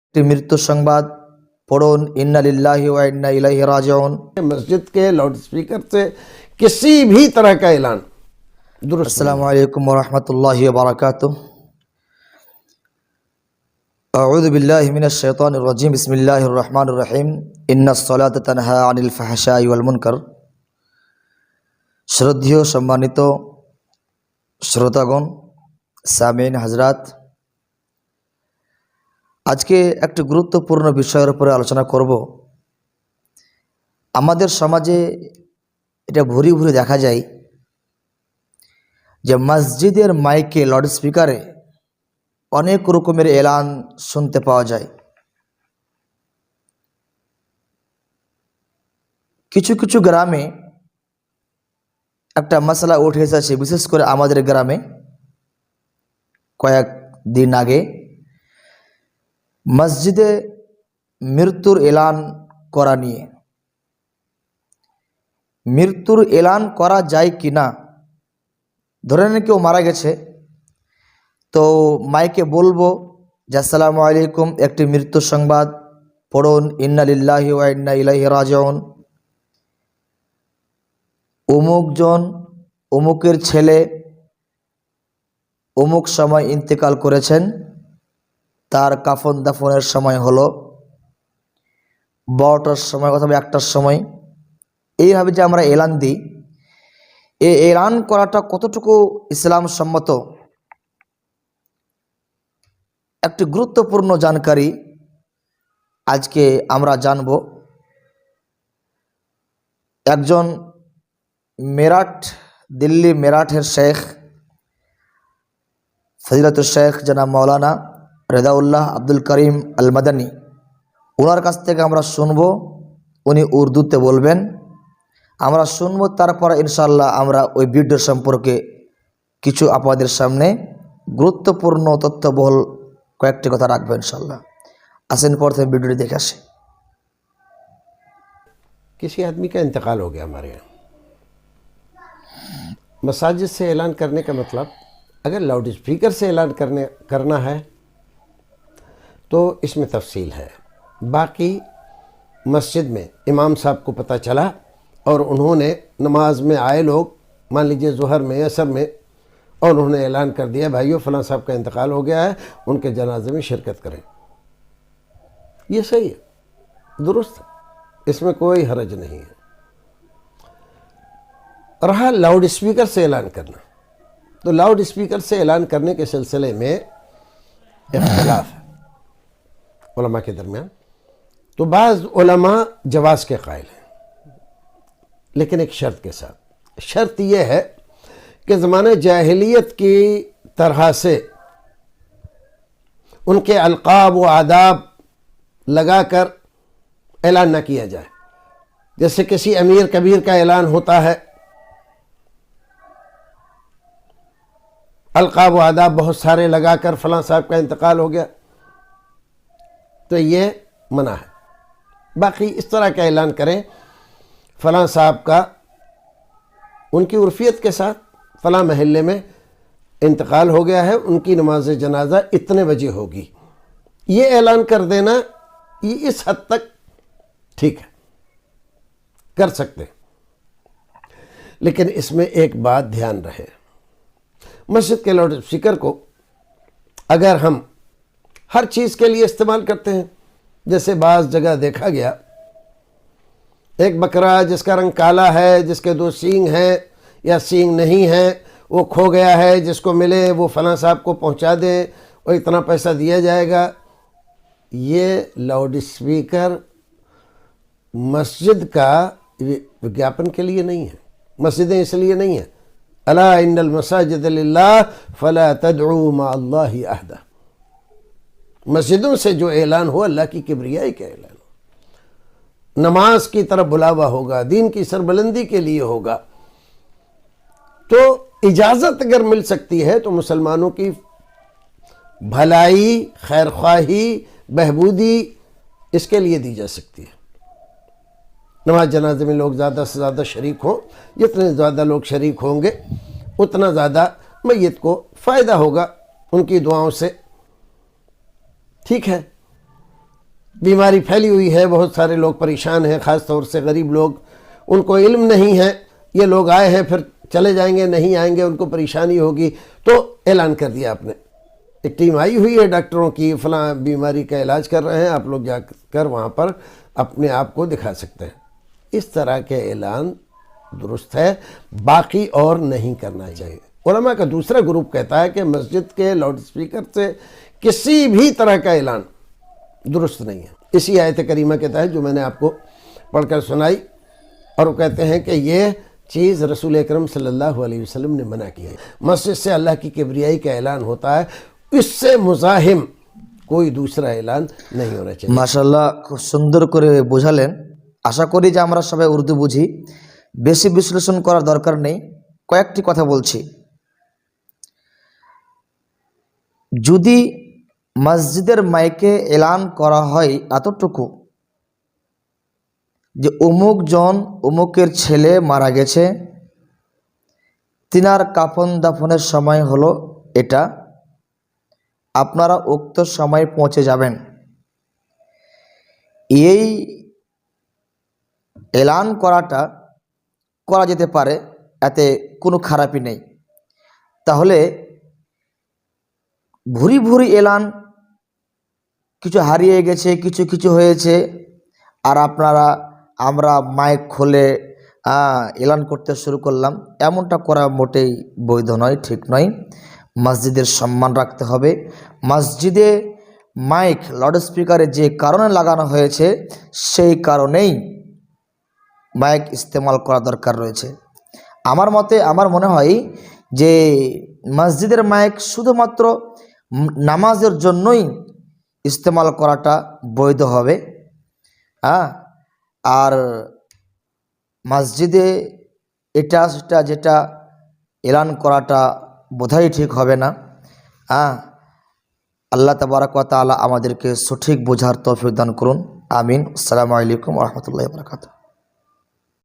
একটি মৃত্যু সংবাদ পড়ুন ইন্না লিল্লাহি ওয়া ইন্না ইলাইহি রাজিউন। مسجد کے لاؤڈ سپیکر سے کسی بھی طرح کا اعلان درست نہیں السلام علیکم ورحمۃ اللہ وبرکاتہ۔ اعوذ باللہ من الشیطان الرجیم، بسم اللہ الرحمن الرحیم۔ ان الصلاۃ تنہا عن الفحشاء والمنکر۔ শ্রদ্ধেয় সম্মানিত শ্রোতাগণ, সামিন হাজরাত, আজকে একটি গুরুত্বপূর্ণ বিষয়ের উপরে আলোচনা করব। আমাদের সমাজে এটা ভুরি ভুরি দেখা যায় যে মসজিদের মাইকে লাউডস্পিকারে অনেক রকমের এলান শুনতে পাওয়া যায়। কিছু কিছু গ্রামে একটা মশলা উঠে এসেছে, বিশেষ করে আমাদের গ্রামে কয়েকদিন আগে মসজিদে মৃত্যুর এলান করা নিয়ে। মৃত্যুর এলান করা যায় কি না, ধরে নিন কেউ মারা গেছে, তো মাইকে বলবো যে আসসালামু আলাইকুম, একটি মৃত্যু সংবাদ পড়ুন ইন্না লিল্লাহি ওয়া ইন্না ইলাইহি রাজিউন। অমুকজন অমুকের ছেলে অমুক সময় ইন্তেকাল করেছেন, তার কাফন দাফনের সময় হলো 12টার সময় অথবা 1টার সময়। এইভাবে যে আমরা এলান দিই, এই এলান করাটা কতটুকু ইসলাম সম্মত, একটি গুরুত্বপূর্ণ জানকারি আজকে আমরা জানব। একজন দিল্লি মেরাঠের শেখ ফজিলাতুল শেখ জনাব মৌলানা রেজাউল্লাহ আব্দুল করিম আল মাদানী, ওনার কাছ থেকে আমরা শুনবো। উনি উর্দুতে বলবেন, আমরা শুনবো, তারপর ইনশাআল্লাহ আমরা ওই ভিডিও সম্পর্কে কিছু আপনাদের সামনে গুরুত্বপূর্ণ তথ্যবহুল কয়েকটি কথা রাখবো ইনশাআল্লাহ। আসেন প্রথমে ভিডিওটি দেখে আসি। किसी आदमी का इंतकाल हो गया हमारे यहाँ, मसाजिद से ऐलान करने का मतलब, अगर लाउड स्पीकर से ऐलान करना है तो इसमें तफसील है। बाकी मस्जिद में इमाम साहब को पता चला और उन्होंने नमाज में आए लोग, मान लीजिए ज़ोहर में असर में, और उन्होंने ऐलान कर दिया भाइयों फ़लाँ साहब का इंतकाल हो गया है, उनके जनाजे में शिरकत करें, ये सही है, दुरुस्त है, इसमें कोई हरज नहीं है। रहा लाउड स्पीकर से ऐलान करना, तो लाउड स्पीकर से ऐलान करने के सिलसिले में इख्तिलाफ है उलमा के दरमियान। तो बाज़ उलमा जवाज़ के कायल हैं, लेकिन एक शर्त के साथ। शर्त यह है कि ज़माने जाहिलियत की तरह से उनके अलक़ाब व आदाब लगाकर ऐलान न किया जाए। जैसे किसी अमीर कबीर का ऐलान होता है, अलक़ाब व आदाब बहुत सारे लगाकर फ़लाँ साहब का इंतकाल हो गया, तो ये मना है। बाकी इस तरह का ऐलान करें फ़लाँ साहब का उनकी उर्फियत के साथ फ़लाँ महल्ले में इंतकाल हो गया है, उनकी नमाज जनाजा इतने बजे होगी, ये ऐलान कर देना, ये इस हद तक ठीक है, कर सकते हैं। लेकिन इसमें एक बात ध्यान रहे, मस्जिद के लाउड स्पीकर को अगर हम हर चीज़ के लिए इस्तेमाल करते हैं, जैसे बाज़ जगह देखा गया एक बकरा जिसका रंग काला है, जिसके 2 सींग हैं या सींग नहीं है, वो खो गया है, जिसको मिले वो फ़लाँ साहब को पहुंचा दें और इतना पैसा दिया जाएगा, ये लाउड स्पीकर मस्जिद का विज्ञापन के लिए नहीं है। मस्जिदें इसलिए नहीं है, अला इन्नल मसाजिद लिल्लाह फला तदउ मा अल्लाहि अहदा। मस्जिदों से जो ऐलान हो अल्लाह की किबरियाई का ऐलान हो, नमाज की तरफ बुलावा होगा, दीन की सरबुलंदी के लिए होगा। तो इजाज़त अगर मिल सकती है तो मुसलमानों की भलाई, खैरख्वाही, बहबूदी इसके लिए दी जा सकती है। नमाज जनाजे में लोग ज़्यादा से ज़्यादा शरीक हों, जितने ज़्यादा लोग शरीक होंगे उतना ज़्यादा मैयत को फ़ायदा होगा उनकी दुआओं से, ठीक है। बीमारी फैली हुई है, बहुत सारे लोग परेशान हैं, ख़ास तौर से गरीब लोग, उनको इल्म नहीं है, ये लोग आए हैं फिर चले जाएंगे, नहीं आएंगे, उनको परेशानी होगी, तो ऐलान कर दिया आपने, एक टीम आई हुई है डॉक्टरों की, फलां बीमारी का इलाज कर रहे हैं, आप लोग जाकर वहाँ पर अपने आप को दिखा सकते हैं। इस तरह के ऐलान दुरुस्त है, बाकी और नहीं करना चाहिए। उलमा का दूसरा ग्रुप कहता है कि मस्जिद के लाउड स्पीकर से किसी भी तरह का ऐलान दुरुस्त नहीं है। इसी आयत करीमा के तहत जो मैंने आपको पढ़कर सुनाई, और वो कहते हैं कि ये चीज़ रसूल अकरम सल्लल्लाहु अलैहि वसल्लम ने मना की है। मस्जिद से अल्लाह की किबरियाई का ऐलान होता है, इससे मुज़ाहिम कोई दूसरा ऐलान नहीं होना चाहिए। মাশাআল্লাহ, খুব সুন্দর করে বোঝালেন। আশা করি যে আমরা সবাই উর্দু বুঝি, বেশি বিশ্লেষণ করার দরকার নেই, কয়েকটি কথা বলছি। যদি মসজিদের মাইকে এলান করা হয় এতটুকু যে অমুক জন অমুকের ছেলে মারা গেছে, তিনার কাফন দাফনের সময় হলো এটা, আপনারা উক্ত সময় পৌঁছে যাবেন, এই এলান করাটা করা যেতে পারে, এতে কোনো খারাপই নেই। তাহলে ভুরি ভুরি এলান, কিছু হারিয়ে গেছে, কিছু কিছু হয়েছে, আর আমরা মাইক খুলে এলান করতে শুরু করলাম, এমনটা করা মোটেই বৈধ নয়, ঠিক নয়। মসজিদের সম্মান রাখতে হবে। মসজিদে মাইক লাউডস্পিকারে যে কারণে লাগানো হয়েছে সেই কারণেই মাইক ইস্তেমাল করা দরকার রয়েছে। আমার মনে হয় যে মসজিদের মাইক শুধুমাত্র নামাজের জন্যই ইস্তেমাল করাটা বৈধ হবে। আর মসজিদে এটা সেটা যেটা এলান করাটা বোধহয় ঠিক হবে না। আল্লাহ তাবারক ওয়া তাআলা আমাদেরকে সঠিক বোঝার তৌফিক দান করুন। আমিন। আসসালামু আলাইকুম ওয়া রাহমাতুল্লাহি ওয়া বারাকাতুহু।